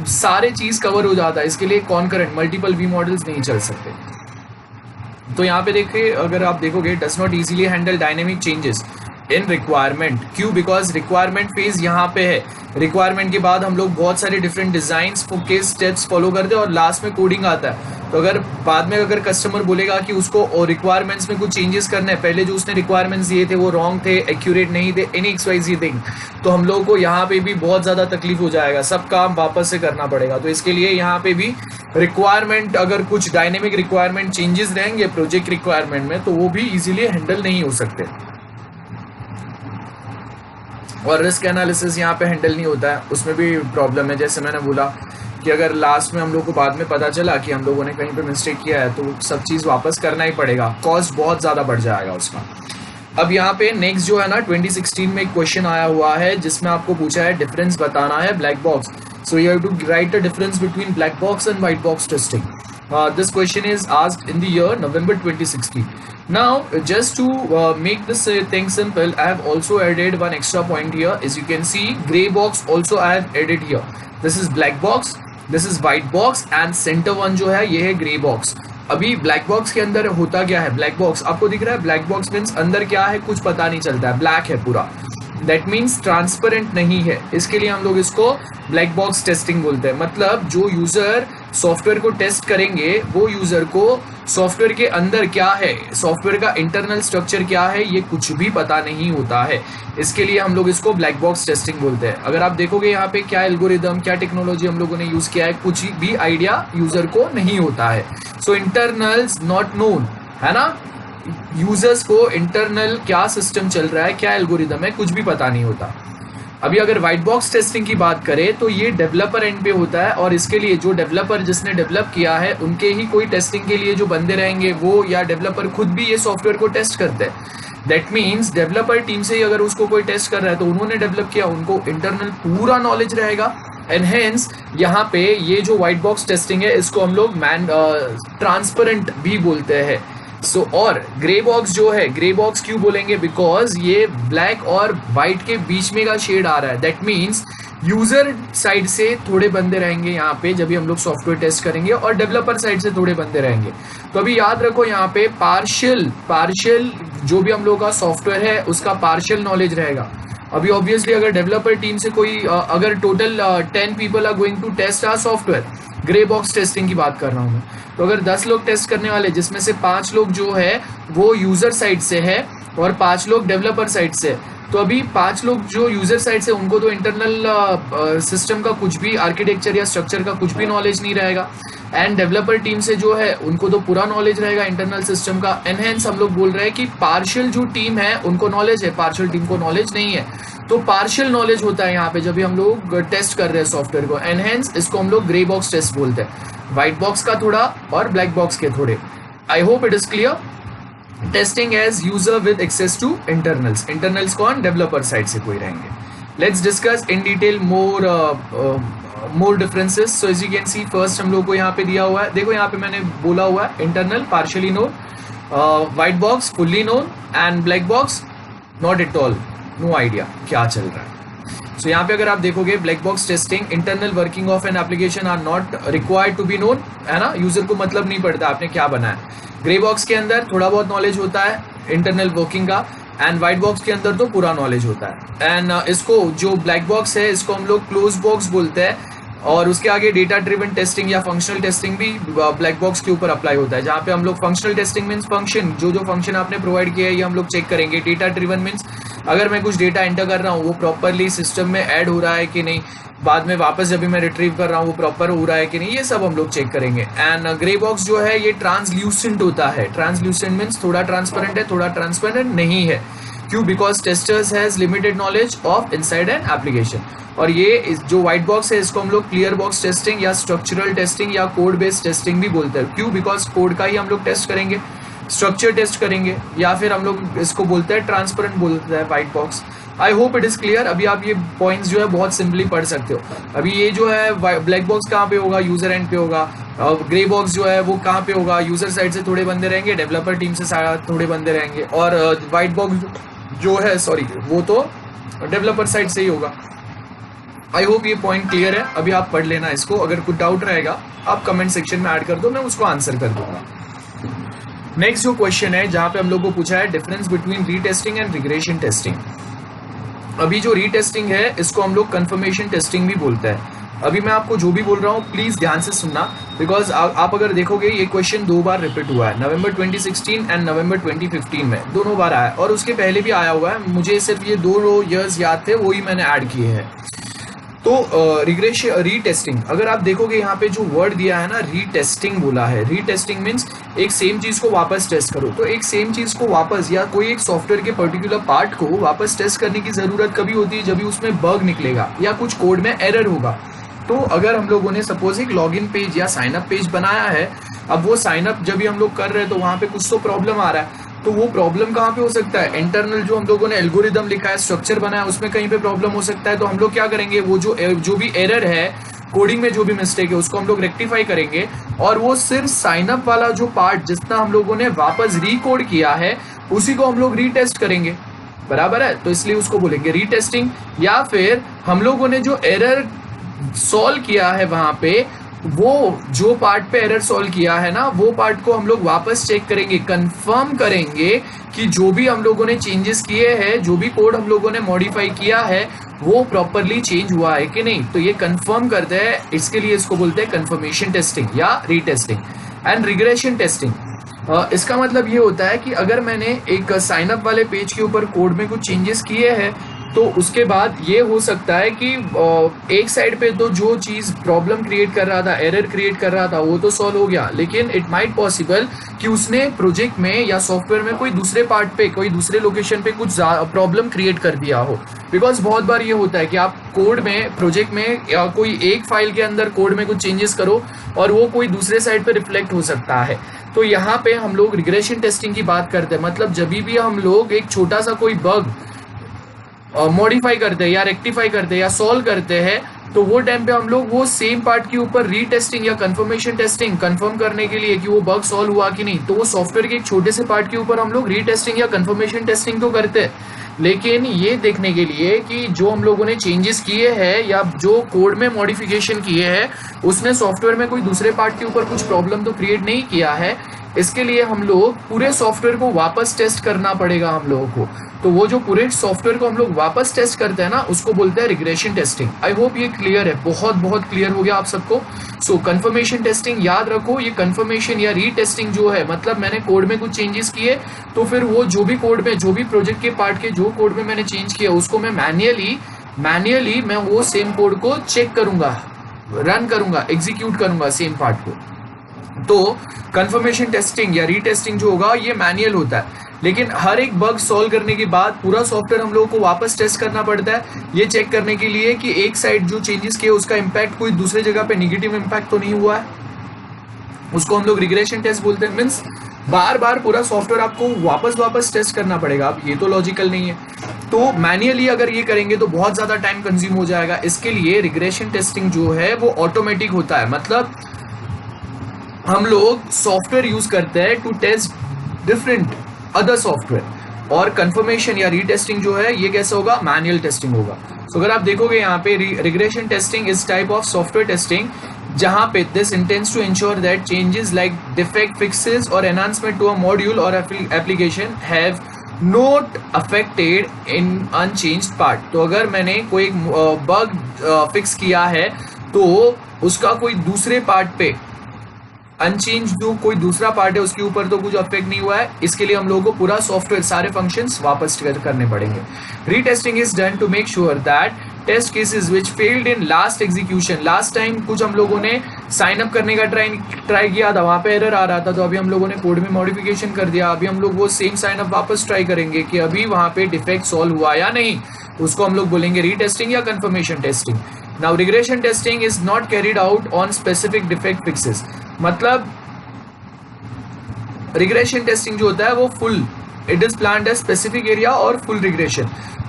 सारे चीज कवर हो जाता है, इसके लिए कॉन्करेंट मल्टीपल वी मॉडल्स नहीं चल सकते। तो यहाँ पे देखिए, अगर आप देखोगे does not easily handle dynamic changes in requirement, क्यों, बिकॉज रिक्वायरमेंट फेज यहाँ पे है। रिक्वायरमेंट के बाद हम लोग बहुत सारे डिफरेंट डिजाइंस के स्टेप्स फॉलो करते हैं और लास्ट में कोडिंग आता है। तो अगर बाद में अगर कस्टमर बोलेगा कि उसको और रिक्वायरमेंट्स में कुछ चेंजेस करने हैं, पहले जो उसने रिक्वायरमेंट्स दिए थे वो रॉन्ग थे, एक्यूरेट नहीं थे, एनी XYZ थिंग, तो हम लोगों को यहाँ पे भी बहुत ज़्यादा तकलीफ हो जाएगा, सब काम वापस से करना पड़ेगा। तो इसके लिए यहाँ पे भी रिक्वायरमेंट, अगर कुछ डायनेमिक रिक्वायरमेंट चेंजेस रहेंगे प्रोजेक्ट रिक्वायरमेंट में, तो वो भी इजीली हैंडल नहीं हो सकते। और रिस्क एनालिसिस यहाँ पे हैंडल नहीं होता है, उसमें भी प्रॉब्लम है। जैसे मैंने बोला कि अगर लास्ट में हम लोग को बाद में पता चला कि हम लोगों ने कहीं पे मिस्टेक किया है, तो सब चीज़ वापस करना ही पड़ेगा, कॉस्ट बहुत ज़्यादा बढ़ जाएगा उसका। अब यहाँ पे नेक्स्ट जो है ना, 2016 में एक क्वेश्चन आया हुआ है जिसमें आपको पूछा है डिफरेंस बताना है black box. So you have to write the difference between black box and white box testing. This question is asked in the year November 2016. Now, just to make this thing simple, I have also added one extra point here. As you can see, gray box also I have added here. This is black box, this is white box, and center one जो है ये है gray box. अभी black box के अंदर होता क्या है, ब्लैक बॉक्स आपको दिख रहा है, ब्लैक बॉक्स मीन्स अंदर क्या है कुछ पता नहीं चलता है, ब्लैक है पूरा, दैट मीन्स ट्रांसपेरेंट नहीं है। इसके लिए हम लोग इसको ब्लैक बॉक्स टेस्टिंग बोलते हैं। मतलब जो यूजर सॉफ्टवेयर को टेस्ट करेंगे वो यूजर को सॉफ्टवेयर के अंदर क्या है, सॉफ्टवेयर का इंटरनल स्ट्रक्चर क्या है, ये कुछ भी पता नहीं होता है। इसके लिए हम लोग इसको ब्लैक बॉक्स टेस्टिंग बोलते हैं। अगर आप देखोगे यहाँ पे क्या एल्गोरिदम, क्या टेक्नोलॉजी हम लोगों ने यूज किया है, कुछ भी आइडिया यूजर को नहीं होता है। सो इंटरनल्स नॉट नोन, है ना, यूजर्स को इंटरनल क्या सिस्टम चल रहा है, क्या एल्गोरिदम है, कुछ भी पता नहीं होता। अभी अगर व्हाइट बॉक्स टेस्टिंग की बात करें तो ये डेवलपर एंड पे होता है, और इसके लिए जो डेवलपर जिसने डेवलप किया है उनके ही कोई टेस्टिंग के लिए जो बंदे रहेंगे, वो या डेवलपर खुद भी ये सॉफ्टवेयर को टेस्ट करते हैं। दैट मीन्स डेवलपर टीम से ही अगर उसको कोई टेस्ट कर रहा है तो उन्होंने डेवलप किया, उनको इंटरनल पूरा नॉलेज रहेगा। एंड हेंस यहाँ पे ये जो व्हाइट बॉक्स टेस्टिंग है इसको हम लोग ट्रांसपेरेंट भी बोलते हैं। सो और ग्रे बॉक्स जो है, ग्रे बॉक्स क्यों बोलेंगे, बिकॉज ये ब्लैक और व्हाइट के बीच में का शेड आ रहा है। दैट मीन्स यूजर साइड से थोड़े बंदे रहेंगे यहाँ पे जब भी हम लोग सॉफ्टवेयर टेस्ट करेंगे, और डेवलपर साइड से थोड़े बंदे रहेंगे। तो अभी याद रखो यहाँ पे पार्शियल जो भी हम लोग का सॉफ्टवेयर है उसका पार्शियल नॉलेज रहेगा। अभी ऑब्वियसली अगर डेवलपर टीम से कोई अगर total 10 people are going to test our software, grey box testing की बात कर रहा हूँ मैं, तो अगर 10 लोग टेस्ट करने वाले जिसमें से 5 लोग जो है वो यूजर साइड से है और 5 लोग डेवलपर साइड से, तो अभी 5 लोग जो यूजर साइड से उनको तो इंटरनल सिस्टम का कुछ भी आर्किटेक्चर या स्ट्रक्चर का कुछ भी नॉलेज नहीं रहेगा, एंड डेवलपर टीम से जो है उनको तो पूरा नॉलेज रहेगा इंटरनल सिस्टम का। एनहेंस हम लोग बोल रहे हैं कि पार्शियल जो टीम है उनको नॉलेज है, पार्शियल टीम को नॉलेज नहीं है। तो पार्शियल नॉलेज होता है यहाँ पे जब भी हम लोग टेस्ट कर रहे हैं सॉफ्टवेयर को, एनहेंस इसको हम लोग ग्रे बॉक्स टेस्ट बोलते हैं, व्हाइट बॉक्स का थोड़ा और ब्लैक बॉक्स के थोड़े। I hope it is clear. Testing as user with access to internals, internals कौन, डेवलपर साइड से कोई रहेंगे। Let's discuss in detail more differences. So as you can see, first हम लोग को यहाँ पे दिया हुआ है, देखो यहाँ पे मैंने बोला हुआ है internal partially known, white box fully known, and black box not at all, no idea क्या चल रहा है। सो यहाँ पे अगर आप देखोगे black box testing, internal working of an application are not required to be known, है ना, यूजर को मतलब नहीं पड़ता आपने क्या बनाया। ग्रे बॉक्स के अंदर थोड़ा बहुत नॉलेज होता है इंटरनल वर्किंग का, एंड व्हाइट बॉक्स के अंदर तो पूरा नॉलेज होता है। एंड इसको जो ब्लैक बॉक्स है इसको हम लोग क्लोज बॉक्स बोलते हैं, और उसके आगे डेटा ड्रिवन टेस्टिंग या फंक्शनल टेस्टिंग भी ब्लैक बॉक्स के ऊपर अप्लाई होता है, जहाँ पे हम लोग फंक्शनल टेस्टिंग मीन्स फंक्शन जो फंक्शन आपने प्रोवाइड किया है ये हम लोग चेक करेंगे। डेटा ड्रिवन मीन्स अगर मैं कुछ डेटा एंटर कर रहा हूँ वो प्रॉपरली सिस्टम में ऐड हो रहा है कि नहीं, बाद में वापस जब भी मैं रिट्रीव कर रहा हूँ वो प्रॉपर हो रहा है कि नहीं, ये सब हम लोग चेक करेंगे। एंड ग्रे बॉक्स जो है ये ट्रांसल्यूसेंट होता है। ट्रांसल्यूसेंट मीन्स थोड़ा ट्रांसपेरेंट है, थोड़ा ट्रांसपेरेंट नहीं है। क्यों? Because testers has limited knowledge of inside an application. और ये जो व्हाइट बॉक्स है इसको हम लोग क्लियर बॉक्स टेस्टिंग या स्ट्रक्चरल टेस्टिंग या कोड बेस्ड टेस्टिंग भी बोलते हैं। क्यों? बिकॉज कोड का ही हम लोग टेस्ट करेंगे, स्ट्रक्चर टेस्ट करेंगे, या फिर हम लोग इसको बोलते हैं ट्रांसपेरेंट बोलते हैं white box. I hope it is clear. अभी आप ये पॉइंट्स जो है बहुत सिंपली पढ़ सकते हो। अभी ये जो है ब्लैक बॉक्स कहाँ पे होगा? यूजर एंड पे होगा। ग्रे बॉक्स जो है वो कहाँ पे होगा? यूजर साइड से थोड़े बंदे रहेंगे, डेवलपर टीम से थोड़े बंदे रहेंगे, और व्हाइट बॉक्स जो है सॉरी वो तो डेवलपर साइड से ही होगा। आई होप ये पॉइंट क्लियर है। अभी आप पढ़ लेना इसको, अगर कुछ डाउट रहेगा आप कमेंट सेक्शन में ऐड कर दो, मैं उसको आंसर कर दूंगा। नेक्स्ट जो क्वेश्चन है जहां पे हम लोग को पूछा है difference between retesting and regression testing. अभी जो रीटेस्टिंग है इसको हम लोग कंफर्मेशन टेस्टिंग भी बोलते हैं। अभी मैं आपको जो भी बोल रहा हूँ प्लीज ध्यान से सुनना, बिकॉज आप अगर देखोगे ये क्वेश्चन 2 बार रिपीट हुआ है, नवंबर 2016 एंड नवंबर 2015 में दोनों बार आया, और उसके पहले भी आया हुआ है। मुझे सिर्फ ये 2 ईयर्स याद थे, वही मैंने ऐड किए हैं। तो रिग्रेशन रीटेस्टिंग, अगर आप देखोगे यहाँ पे जो वर्ड दिया है ना, रीटेस्टिंग बोला है। रीटेस्टिंग मीन्स एक सेम चीज को वापस टेस्ट करो। तो एक सेम चीज को वापस, या कोई एक सॉफ्टवेयर के पर्टिकुलर पार्ट को वापस टेस्ट करने की जरूरत कभी होती है जब भी उसमें बग निकलेगा या कुछ कोड में एरर होगा। तो अगर हम लोगों ने सपोज एक लॉगिन पेज या साइन अप पेज बनाया है, अब वो साइन अप जब भी हम लोग कर रहे हैं तो वहां पे कुछ तो प्रॉब्लम आ रहा है। तो वो प्रॉब्लम कहाँ पे हो सकता है? इंटरनल जो हम लोगों ने एल्गोरिदम लिखा है, स्ट्रक्चर बनाया, उसमें कहीं पे प्रॉब्लम हो सकता है। तो हम लोग क्या करेंगे, वो जो भी एरर है कोडिंग में, जो भी मिस्टेक है उसको हम लोग रेक्टिफाई करेंगे, और वो सिर्फ साइन अप वाला जो पार्ट जितना हम लोगों ने वापस रिकोड किया है उसी को हम लोग रीटेस्ट करेंगे। बराबर है? तो इसलिए उसको बोलेंगे रीटेस्टिंग। या फिर हम लोगों ने जो एरर सॉल्व किया है वहां पे, वो जो पार्ट पे एरर सॉल्व किया है ना, वो पार्ट को हम लोग वापस चेक करेंगे, कंफर्म करेंगे कि जो भी हम लोगों ने चेंजेस किए हैं, जो भी कोड हम लोगों ने मॉडिफाई किया है वो प्रॉपरली चेंज हुआ है कि नहीं। तो ये कंफर्म करते हैं, इसके लिए इसको बोलते हैं कंफर्मेशन टेस्टिंग या रीटेस्टिंग। एंड रिग्रेशन टेस्टिंग, इसका मतलब ये होता है कि अगर मैंने एक साइन अप वाले पेज के ऊपर कोड में कुछ चेंजेस किए हैं, तो उसके बाद ये हो सकता है कि एक साइड पे तो जो चीज प्रॉब्लम क्रिएट कर रहा था, एरर क्रिएट कर रहा था, वो तो सॉल्व हो गया, लेकिन इट माइट पॉसिबल कि उसने प्रोजेक्ट में या सॉफ्टवेयर में कोई दूसरे पार्ट पे, कोई दूसरे लोकेशन पे कुछ प्रॉब्लम क्रिएट कर दिया हो। बिकॉज बहुत बार ये होता है कि आप कोड में, प्रोजेक्ट में, या कोई एक फाइल के अंदर कोड में कुछ चेंजेस करो और वो कोई दूसरे साइड पे रिफ्लेक्ट हो सकता है। तो यहाँ पे हम लोग रिग्रेशन टेस्टिंग की बात करते हैं। मतलब जब भी हम लोग एक छोटा सा कोई बग मॉडिफाई करते हैं या रेक्टिफाई करते हैं या सॉल्व करते हैं, तो वो टाइम पे हम लोग वो सेम पार्ट के ऊपर रीटेस्टिंग या कंफर्मेशन टेस्टिंग कंफर्म करने के लिए कि वो बग सॉल्व हुआ कि नहीं, तो वो सॉफ्टवेयर के एक छोटे से पार्ट के ऊपर हम लोग रीटेस्टिंग या कंफर्मेशन टेस्टिंग तो करते हैं, लेकिन ये देखने के लिए कि जो हम लोगों ने चेंजेस किए हैं या जो कोड में मॉडिफिकेशन किए हैं उसने सॉफ्टवेयर में कोई दूसरे पार्ट के ऊपर कुछ प्रॉब्लम तो क्रिएट नहीं किया है। इसके लिए हम लोग पूरे सॉफ्टवेयर को वापस टेस्ट करना पड़ेगा हम लोगों को। तो वो जो पूरे सॉफ्टवेयर को हम लोग वापस टेस्ट करते हैं ना, उसको बोलते हैं रिग्रेशन टेस्टिंग। आई होप ये क्लियर है, बहुत क्लियर हो गया आप सबको। सो कंफर्मेशन टेस्टिंग याद रखो, ये कंफर्मेशन या रीटेस्टिंग जो है, मतलब मैंने कोड में कुछ चेंजेस किए तो फिर वो जो भी कोड में, जो भी प्रोजेक्ट के पार्ट के जो कोड में मैंने चेंज किया उसको मैं मैन्युअली मैं वो सेम कोड को चेक करूंगा, रन करूंगा, एग्जीक्यूट करूंगा सेम पार्ट को। तो कंफर्मेशन टेस्टिंग या रीटेस्टिंग जो होगा ये मैनुअल होता है, लेकिन हर एक बग सॉल्व करने के बाद पूरा सॉफ्टवेयर हम लोगों को वापस टेस्ट करना पड़ता है, ये चेक करने के लिए कि एक साइड जो चेंजेस किए उसका इम्पैक्ट कोई दूसरे जगह पे नेगेटिव इम्पैक्ट तो नहीं हुआ है। उसको हम लोग रिग्रेशन टेस्ट बोलते हैं। मीन्स बार बार पूरा सॉफ्टवेयर आपको वापस टेस्ट करना पड़ेगा। अब ये तो लॉजिकल नहीं है, तो मैन्युअली अगर ये करेंगे तो बहुत ज्यादा टाइम कंज्यूम हो जाएगा। इसके लिए रिग्रेशन टेस्टिंग जो है वो ऑटोमेटिक होता है, मतलब हम लोग सॉफ्टवेयर यूज करते हैं to test different other software. और कंफर्मेशन या रीटेस्टिंग जो है ये कैसे होगा, मैनुअल टेस्टिंग होगा। सो अगर आप देखोगे यहाँ पे regression testing is type of software testing जहां पे this intends to ensure that changes like defect fixes और एनहांसमेंट टू अ मॉड्यूल और application have not affected in unchanged part. तो अगर मैंने कोई बग फिक्स किया है तो उसका कोई दूसरे पार्ट पे अनचेंज जो कोई दूसरा पार्ट है उसके ऊपर तो कुछ अफेक्ट नहीं हुआ है, इसके लिए हम लोगों को पूरा सॉफ्टवेयर सारे फंक्शंस वापस करने पड़ेंगे। Retesting is done to make sure that test cases which failed in last execution, last time कुछ हम लोगों ने साइन अप करने का ट्राई किया था, वहां पे एरर आ रहा था, तो अभी हम लोगों ने कोड में मॉडिफिकेशन कर दिया, अभी हम लोग वो सेम साइन अप वापस ट्राई करेंगे कि अभी वहां पे डिफेक्ट सॉल्व हुआ या नहीं, उसको हम लोग बोलेंगे रीटेस्टिंग या confirmation testing. Now regression testing is not carried out on specific defect fixes, मतलब रिग्रेशन टेस्टिंग जो होता है वो full it is planned as specific area और फुल रिग्रेशन।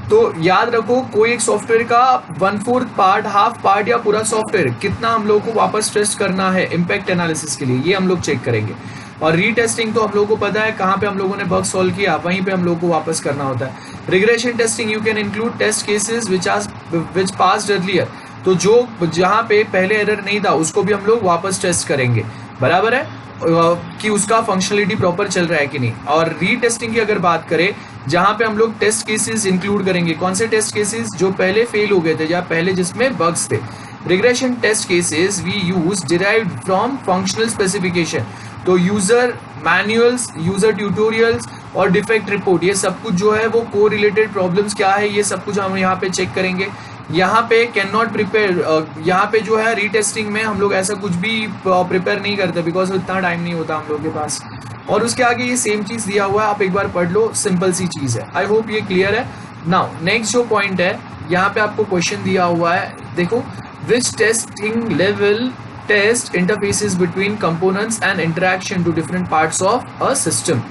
तो याद रखो कोई एक सॉफ्टवेयर का 1/4 पार्ट, हाफ पार्ट या पूरा सॉफ्टवेयर कितना हम लोग को वापस टेस्ट करना है इम्पैक्ट एनालिसिस के लिए, ये हम लोग चेक करेंगे। और रीटेस्टिंग तो हम लोगों को पता है कहाँ पे हम लोगों ने बग सॉल्व किया वहीं पे हम लोग को वापस करना होता है। Regression testing you can include test cases which passed earlier, तो जो जहाँ पे पहले एरर नहीं था उसको भी हम लोग वापस टेस्ट करेंगे, बराबर है, कि उसका फंक्शनलिटी प्रॉपर चल रहा है कि नहीं। और रीटेस्टिंग की अगर बात करें जहां पे हम लोग टेस्ट केसेस इंक्लूड करेंगे, कौन से टेस्ट केसेस जो पहले फेल हो गए थे या पहले जिसमें बग्स थे। Regression test cases we use derived from functional specification, तो यूजर मैनुअल्स, यूजर ट्यूटोरियल्स और डिफेक्ट रिपोर्ट, ये सब कुछ जो है वो को रिलेटेड प्रॉब्लम्स क्या है ये सब कुछ हम यहाँ पे चेक करेंगे। यहाँ पे कैन नॉट प्रिपेयर, यहाँ पे जो है रीटेस्टिंग में हम लोग ऐसा कुछ भी प्रिपेयर नहीं करते बिकॉज इतना टाइम नहीं होता हम लोग के पास। और उसके आगे ये सेम चीज दिया हुआ है, आप एक बार पढ़ लो, सिंपल सी चीज है। आई होप ये क्लियर है। नाउ नेक्स्ट जो पॉइंट है यहाँ पे आपको क्वेश्चन दिया हुआ है, देखो which testing level test interfaces between components and interaction to different parts of a system.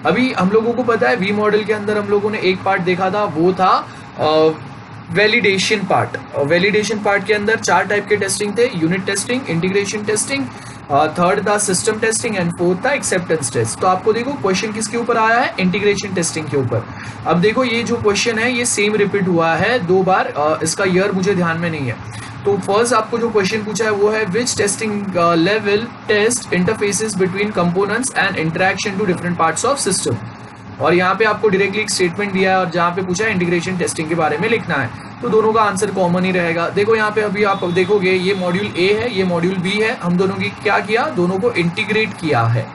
अभी हम लोगों को पता है वी मॉडल के अंदर हम लोगों ने एक पार्ट देखा था, वो था वैलिडेशन पार्ट। वैलिडेशन पार्ट के अंदर 4 टाइप के टेस्टिंग थे, unit testing, integration testing, third था सिस्टम टेस्टिंग एंड फोर्थ था एक्सेप्टेंस टेस्ट। तो आपको देखो क्वेश्चन किसके ऊपर आया है, इंटीग्रेशन टेस्टिंग के ऊपर। अब देखो ये जो क्वेश्चन है ये सेम रिपीट हुआ है 2 बार, इसका ईयर मुझे ध्यान में नहीं है। तो फर्स्ट आपको जो क्वेश्चन पूछा है वो है which testing level test interfaces between components and interaction to different parts of system. और यहाँ पे आपको डायरेक्टली एक स्टेटमेंट दिया है और जहाँ पे पूछा है इंटीग्रेशन टेस्टिंग के बारे में लिखना है, तो दोनों का आंसर कॉमन ही रहेगा। देखो यहाँ पे अभी आप देखोगे ये मॉड्यूल ए है, ये मॉड्यूल बी है, हम दोनों की क्या किया, दोनों को इंटीग्रेट किया है,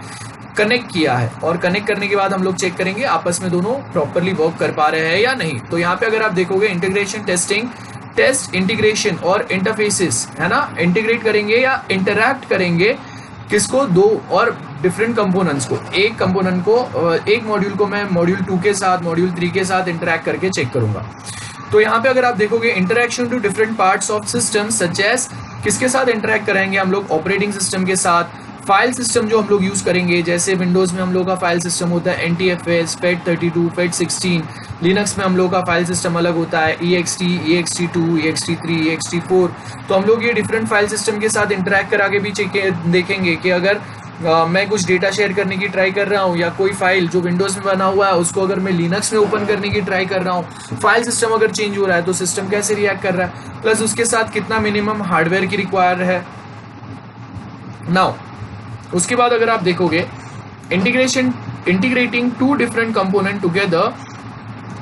कनेक्ट किया है, और कनेक्ट करने के बाद हम लोग चेक करेंगे आपस में दोनों प्रॉपरली वर्क कर पा रहे हैं या नहीं। तो यहाँ पे अगर आप देखोगे इंटीग्रेशन टेस्टिंग, टेस्ट इंटीग्रेशन और इंटरफेसेस है ना, इंटीग्रेट करेंगे या इंटरैक्ट करेंगे किसको, 2 और डिफरेंट कंपोनेंट्स को। एक कंपोनेंट को, एक मॉड्यूल को मैं मॉड्यूल 2 के साथ, मॉड्यूल 3 के साथ इंटरैक्ट करके चेक करूंगा। तो यहाँ पे अगर आप देखोगे interaction to different parts of system such as, किसके साथ इंटरैक्ट करेंगे हम लोग, ऑपरेटिंग सिस्टम के साथ। फाइल सिस्टम जो हम लोग यूज करेंगे, जैसे विंडोज में हम लोग का फाइल सिस्टम होता है NTFS, FAT32, FAT16, लिनक्स में हम लोग का फाइल सिस्टम अलग होता है ext, ext2, ext3, ext4। तो हम लोग ये डिफरेंट फाइल सिस्टम के साथ इंटरैक्ट करा के भी देखेंगे कि अगर मैं कुछ डेटा शेयर करने की ट्राई कर रहा हूँ या कोई फाइल जो विंडोज में बना हुआ है उसको अगर मैं लिनक्स में ओपन करने की ट्राई कर रहा हूँ, फाइल सिस्टम अगर चेंज हो रहा है तो सिस्टम कैसे रिएक्ट कर रहा है, प्लस उसके साथ कितना मिनिमम हार्डवेयर की रिक्वायर है। नाउ उसके बाद अगर आप देखोगे integrating 2 different component together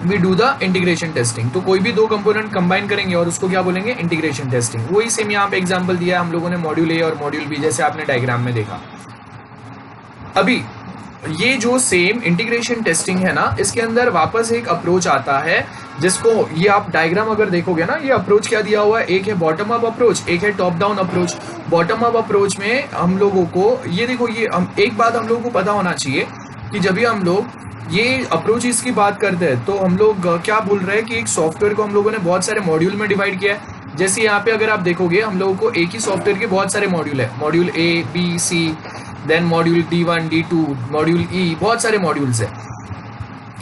we do the integration testing. तो कोई भी 2 कंपोनेंट कंबाइन करेंगे और उसको क्या बोलेंगे, इंटीग्रेशन टेस्टिंग। वही सेम यहाँ पे एग्जांपल दिया है हम लोगों ने मॉड्यूल ए और मॉड्यूल बी, जैसे आपने डायग्राम में देखा। अभी ये जो सेम इंटीग्रेशन टेस्टिंग है ना, इसके अंदर वापस एक अप्रोच आता है जिसको ये आप डायग्राम अगर देखोगे ना, ये अप्रोच क्या दिया हुआ है, एक है बॉटम अप अप्रोच, एक है top down approach. Bottom up approach में हम लोगों को ये देखो, ये एक बात हम लोगों को पता होना चाहिए कि जब भी हम लोग ये अप्रोचेस की बात करते हैं तो हम लोग क्या बोल रहे हैं कि एक सॉफ्टवेयर को हम लोगों ने बहुत सारे मॉड्यूल में डिवाइड किया है। जैसे यहाँ पे अगर आप देखोगे हम लोगों को एक ही सॉफ्टवेयर के बहुत सारे मॉड्यूल है, module A, B, C, then module D1, D2, module E, बहुत सारे मॉड्यूल्स है।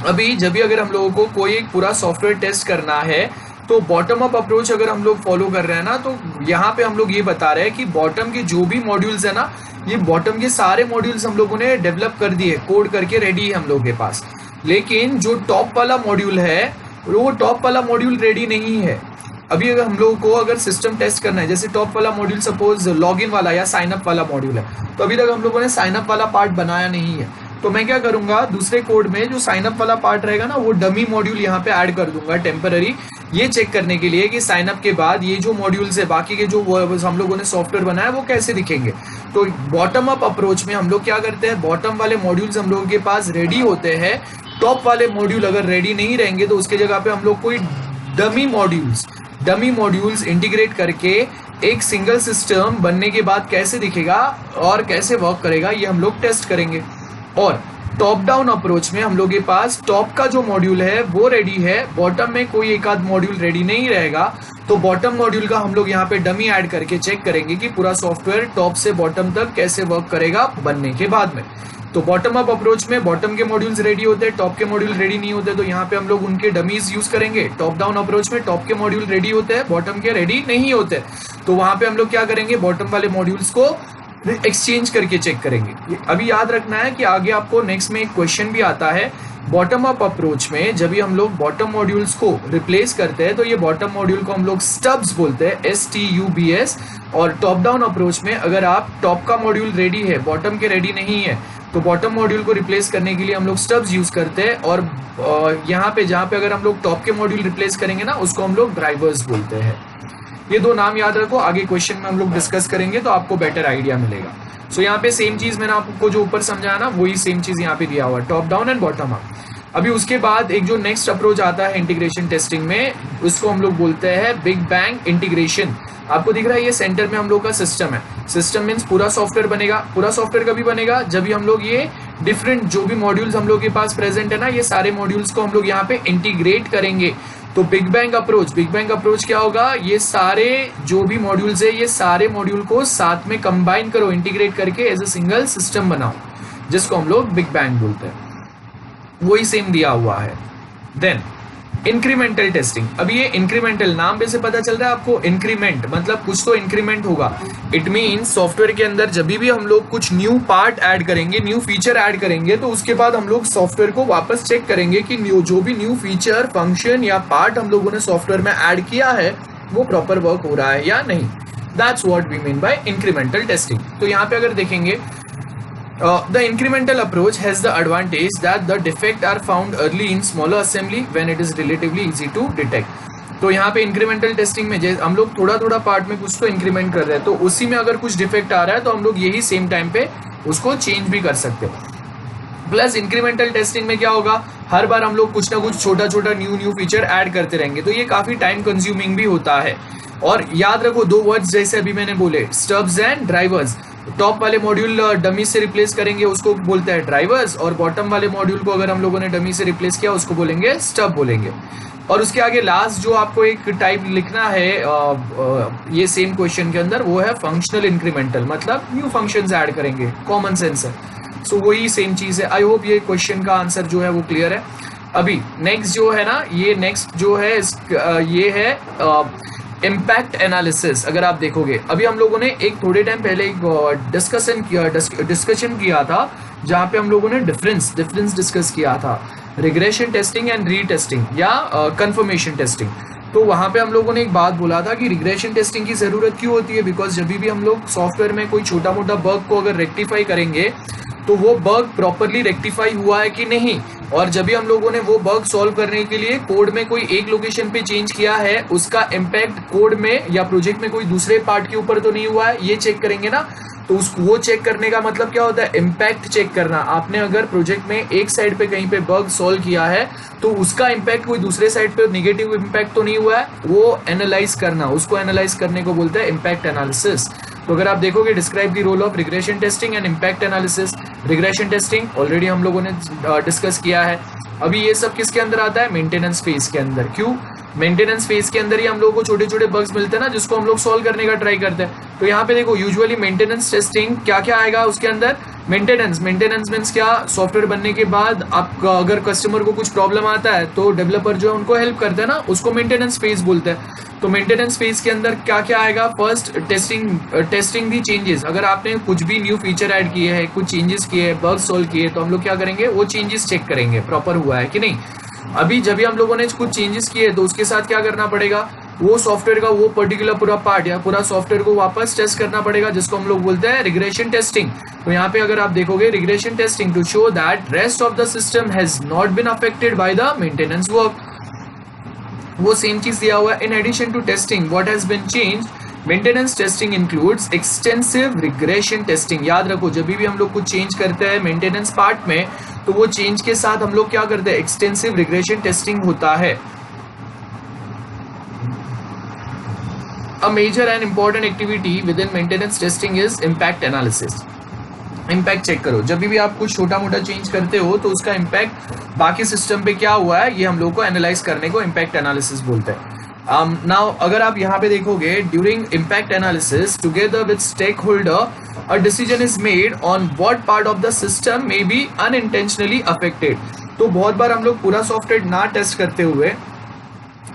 अभी जब भी अगर हम लोगों को कोई एक पूरा सॉफ्टवेयर टेस्ट करना है तो बॉटम अप अप्रोच अगर हम लोग फॉलो कर रहे हैं ना, तो यहाँ पे हम लोग ये बता रहे हैं कि बॉटम के जो भी मॉड्यूल्स है ना, ये बॉटम के सारे मॉड्यूल्स हम लोगों ने डेवलप कर दिए, कोड करके रेडी है हम लोगों के पास। लेकिन जो टॉप वाला मॉड्यूल है वो टॉप वाला मॉड्यूल रेडी नहीं है। अभी अगर हम लोगों को अगर सिस्टम टेस्ट करना है, जैसे टॉप वाला मॉड्यूल सपोज लॉगिन वाला या साइन अप वाला मॉड्यूल है, तो अभी तक हम लोगों ने साइन अप वाला पार्ट बनाया नहीं है, तो मैं क्या करूंगा, दूसरे कोड में जो साइन अप वाला पार्ट रहेगा ना, वो डमी मॉड्यूल यहाँ पे ऐड कर दूंगा टेम्पररी, ये चेक करने के लिए कि साइन अप के बाद ये जो मॉड्यूल्स है बाकी के जो हम लोगों ने सॉफ्टवेयर बनाया वो कैसे दिखेंगे। तो बॉटम अप अप्रोच में हम लोग क्या करते हैं, बॉटम वाले मॉड्यूल्स हम लोगों के पास रेडी होते हैं, टॉप वाले मॉड्यूल अगर रेडी नहीं रहेंगे तो उसके जगह पे हम लोग कोई डमी मॉड्यूल्स इंटीग्रेट करके एक सिंगल सिस्टम बनने के बाद कैसे दिखेगा और कैसे वर्क करेगा ये हम लोग टेस्ट करेंगे। और टॉप डाउन अप्रोच में हम लोग के पास टॉप का जो मॉड्यूल है वो रेडी है, बॉटम में कोई एक आध मॉड्यूल रेडी नहीं रहेगा, तो बॉटम मॉड्यूल का हम लोग यहाँ पे डमी ऐड करके चेक करेंगे कि पूरा सॉफ्टवेयर टॉप से बॉटम तक कैसे वर्क करेगा बनने के बाद में। तो बॉटम अप अप्रोच में बॉटम के मॉड्यूल्स रेडी होते हैं, टॉप के मॉड्यूल रेडी नहीं होते, तो यहाँ पे हम लोग उनके डमीज यूज करेंगे। टॉप डाउन अप्रोच में टॉप के मॉड्यूल रेडी होते हैं, बॉटम के रेडी नहीं होते, तो वहां पे हम लोग क्या करेंगे, बॉटम वाले मॉड्यूल्स को एक्सचेंज करके चेक करेंगे। अभी याद रखना है कि आगे आपको नेक्स्ट में एक क्वेश्चन भी आता है, बॉटम अप अप्रोच में जब भी हम लोग बॉटम मॉड्यूल्स को रिप्लेस करते हैं तो ये बॉटम मॉड्यूल को हम लोग स्टब्स बोलते हैं, STUBS। और टॉप डाउन अप्रोच में अगर आप टॉप का मॉड्यूल रेडी है, बॉटम के रेडी नहीं है, तो बॉटम मॉड्यूल को रिप्लेस करने के लिए हम लोग स्टब्स यूज करते हैं, और यहाँ पे जहाँ पे अगर हम लोग टॉप के मॉड्यूल रिप्लेस करेंगे ना, उसको हम लोग ड्राइवर्स बोलते हैं। ये दो नाम याद रखो, आगे क्वेश्चन में हम लोग डिस्कस करेंगे तो आपको बेटर आइडिया मिलेगा। सो यहाँ पे सेम चीज मैंने आपको जो ऊपर समझाया ना, वही सेम चीज यहाँ पे दिया हुआ है, top down and bottom up. अभी उसके बाद एक जो नेक्स्ट अप्रोच आता है इंटीग्रेशन टेस्टिंग में, उसको हम लोग बोलते हैं बिग बैंग इंटीग्रेशन। आपको दिख रहा है ये सेंटर में हम लोग का सिस्टम है, सिस्टम मीन्स पूरा सॉफ्टवेयर बनेगा। पूरा सॉफ्टवेयर कभी बनेगा, जब भी हम लोग ये डिफरेंट जो भी मॉड्यूल्स हम लोग के पास प्रेजेंट है ना, ये सारे मॉड्यूल्स को हम लोग यहाँ पे इंटीग्रेट करेंगे। तो बिग बैंग अप्रोच क्या होगा, ये सारे जो भी मॉड्यूल्स है, ये सारे मॉड्यूल को साथ में कंबाइन करो, इंटीग्रेट करके एज ए सिंगल सिस्टम बनाओ, जिसको हम लोग बिग बैंग बोलते हैं। वही सेम दिया हुआ है। Then incremental testing. अभी ये इंक्रीमेंटल नाम पे से पता चल रहा है आपको, इंक्रीमेंट मतलब कुछ तो इंक्रीमेंट होगा। इट मीन्स सॉफ्टवेयर के अंदर जब भी हम लोग कुछ न्यू पार्ट ऐड करेंगे, न्यू फीचर ऐड करेंगे, तो उसके बाद हम लोग सॉफ्टवेयर को वापस चेक करेंगे कि जो भी न्यू फीचर, फंक्शन या पार्ट हम लोगों ने सॉफ्टवेयर में ऐड किया है वो प्रॉपर वर्क हो रहा है या नहीं। That's what we mean by incremental testing. तो यहाँ पे अगर देखेंगे, the incremental approach has the advantage that the defects are found early in smaller assembly when it is relatively easy to detect। तो यहाँ पे इंक्रीमेंटल टेस्टिंग में हम लोग थोड़ा थोड़ा पार्ट में कुछ तो इंक्रीमेंट कर रहे हैं, तो उसी में अगर कुछ डिफेक्ट आ रहा है तो हम लोग यही सेम टाइम पे उसको चेंज भी कर सकते हैं। प्लस इंक्रीमेंटल टेस्टिंग में क्या होगा, हर बार हम लोग कुछ ना कुछ छोटा छोटा न्यू फीचर ऐड करते रहेंगे, तो ये काफी टाइम कंज्यूमिंग भी होता है। और याद रखो दो वर्ड्स जैसे अभी मैंने बोले, स्टब्स एंड ड्राइवर्स। टॉप वाले मॉड्यूल डमी से रिप्लेस करेंगे उसको बोलते हैं ड्राइवर्स, और बॉटम वाले मॉड्यूल को अगर हम लोगों ने डमी से रिप्लेस किया उसको बोलेंगे स्टब बोलेंगे। और उसके आगे लास्ट जो आपको एक टाइप लिखना है ये सेम क्वेश्चन के अंदर, वो है फंक्शनल इंक्रीमेंटल, मतलब न्यू फंक्शंस ऐड करेंगे, कॉमन सेंस है। सो वही सेम चीज है। आई होप ये क्वेश्चन का आंसर जो है वो क्लियर है। अभी नेक्स्ट जो है ना, ये नेक्स्ट जो है ये है इम्पैक्ट एनालिसिस। अगर आप देखोगे, अभी हम लोगों ने एक थोड़े टाइम पहले एक डिस्कशन किया था जहाँ पे हम लोगों ने डिफरेंस डिस्कस किया था, रिग्रेशन टेस्टिंग एंड रीटेस्टिंग या कंफर्मेशन टेस्टिंग। तो वहाँ पे हम लोगों ने एक बात बोला था कि रिग्रेशन टेस्टिंग की जरूरत क्यों होती है, बिकॉज जब भी हम लोग सॉफ्टवेयर में कोई छोटा मोटा बग को अगर रेक्टिफाई करेंगे तो वो बग प्रॉपरली रेक्टिफाई हुआ है कि नहीं, और जब भी हम लोगों ने वो बग सॉल्व करने के लिए कोड में कोई एक लोकेशन पे चेंज किया है, उसका इम्पैक्ट कोड में या प्रोजेक्ट में कोई दूसरे पार्ट के ऊपर तो नहीं हुआ है, ये चेक करेंगे ना। तो वो चेक करने का मतलब क्या होता है, इम्पैक्ट चेक करना। आपने अगर प्रोजेक्ट में एक साइड पे कहीं पे बग सॉल्व किया है तो उसका इम्पैक्ट कोई दूसरे साइड पे नेगेटिव इम्पैक्ट तो नहीं हुआ है, वो एनालाइज करना, उसको एनालाइज करने को बोलते हैं इम्पैक्ट एनालिसिस। तो अगर आप देखोगे, describe the role of regression testing and impact analysis. Regression testing already हम लोगों ने डिस्कस किया है। अभी ये सब किसके अंदर आता है, मेंटेनेंस फेज के अंदर। क्यों, मेंटेनेंस फेज के अंदर ही हम लोगों को छोटे छोटे बग्स मिलते हैं ना, जिसको हम लोग सॉल्व करने का ट्राई करते हैं। तो यहाँ पे देखो, यूजुअली मेंटेनेंस टेस्टिंग क्या क्या आएगा उसके अंदर, मेंटेनेंस मीन्स क्या, सॉफ्टवेयर बनने के बाद आपका अगर कस्टमर को कुछ प्रॉब्लम आता है तो डेवलपर जो है उनको हेल्प करते हैं ना, उसको मेंटेनेंस फेज बोलते हैं। तो मेंटेनेंस फेज के अंदर क्या क्या आएगा, फर्स्ट टेस्टिंग दी चेंजेस। अगर आपने कुछ भी न्यू फीचर ऐड किए हैं, कुछ चेंजेस किए हैं, बग सॉल्व किए, तो हम लोग क्या करेंगे, वो चेंजेस चेक करेंगे प्रॉपर हुआ है कि नहीं। अभी जब भी हम लोगों ने कुछ चेंजेस किए तो उसके साथ क्या करना पड़ेगा, वो सॉफ्टवेयर का वो पर्टिकुलर पूरा पार्ट या पूरा सॉफ्टवेयर को वापस टेस्ट करना पड़ेगा, जिसको हम लोग बोलते हैं रिग्रेशन टेस्टिंग। तो यहाँ पे अगर आप देखोगे regression testing to show that rest of the system has not been affected by the maintenance work, वो सेम चीज दिया हुआ है। In addition to testing what has been changed, maintenance testing includes extensive regression testing. याद रखो जब भी हम लोग कुछ चेंज करते हैं मेंटेनेंस पार्ट में, तो वो चेंज के साथ हम लोग क्या करते हैं, एक्सटेंसिव रिग्रेशन टेस्टिंग होता है। A major and important activity within maintenance testing is impact analysis. Impact check करो, जब भी आप कुछ छोटा मोटा चेंज करते हो तो उसका इम्पैक्ट बाकी सिस्टम पे क्या हुआ है, ये हम लोग को एनालाइज करने को इम्पैक्ट एनालिसिस बोलते हैं। नाउ अगर आप यहाँ पे देखोगे, during impact analysis together with stakeholder a decision is made on what part of the system may be unintentionally affected. तो बहुत बार हम लोग पूरा सॉफ्टवेयर ना टेस्ट करते हुए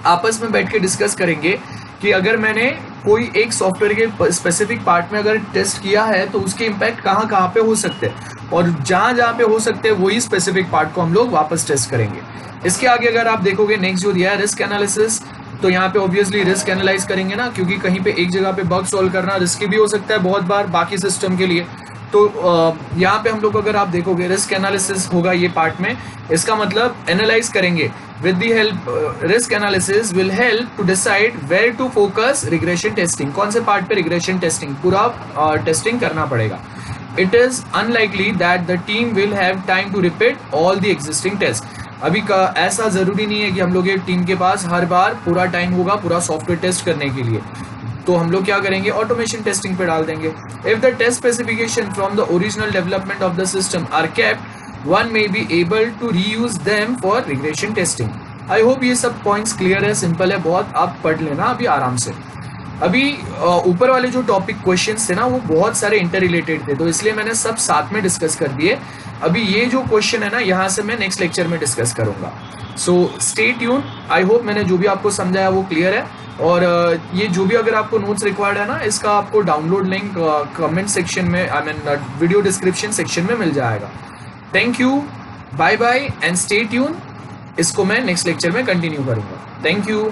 आपस में बैठ के डिस्कस करेंगे कि अगर मैंने कोई एक सॉफ्टवेयर के स्पेसिफिक पार्ट में अगर टेस्ट किया है तो उसके इम्पैक्ट कहाँ कहाँ पे हो सकते हैं, और जहाँ जहाँ पे हो सकते हैं वही स्पेसिफिक पार्ट को हम लोग वापस टेस्ट करेंगे। इसके आगे अगर आप देखोगे नेक्स्ट जो दिया है रिस्क एनालिसिस, तो यहाँ पे ऑब्वियसली रिस्क एनालाइज करेंगे ना, क्योंकि कहीं पे एक जगह पे बग सॉल्व करना रिस्की भी हो सकता है बहुत बार बाकी सिस्टम के लिए। तो यहाँ पे हम लोग अगर आप देखोगे रिस्क एनालिसिस होगा ये पार्ट में, इसका मतलब एनालाइज करेंगे with the help, risk analysis will help to decide where to focus regression testing, कौन से पार्ट पे रिग्रेशन टेस्टिंग पूरा टेस्टिंग करना पड़ेगा। It is unlikely that the team will have time to repeat all the existing test. अभी का ऐसा जरूरी नहीं है कि हम लोग टीम के पास हर बार पूरा टाइम होगा पूरा सॉफ्टवेयर टेस्ट करने के लिए, तो हम लोग क्या करेंगे, ऑटोमेशन टेस्टिंग पे डाल देंगे। If the test specification from the original development of the system are kept, one may be able to reuse them for regression testing. I hope ये सब पॉइंट्स क्लियर है, सिंपल है बहुत, आप पढ़ लेना अभी आराम से। अभी ऊपर वाले जो टॉपिक क्वेश्चंस थे ना वो बहुत सारे इंटर रिलेटेड थे, तो इसलिए मैंने सब साथ में डिस्कस कर दिए। अभी ये जो क्वेश्चन है ना यहाँ से मैं नेक्स्ट लेक्चर में डिस्कस करूंगा, so stay tune. I hope मैंने जो भी आपको समझाया वो क्लियर है, और ये जो भी अगर आपको नोट्स रिक्वायर्ड है ना, इसका आपको डाउनलोड लिंक कमेंट सेक्शन में, I mean video description section में मिल जाएगा। Thank you, bye bye and stay tune. इसको मैं नेक्स्ट लेक्चर में कंटिन्यू करूंगा। Thank you.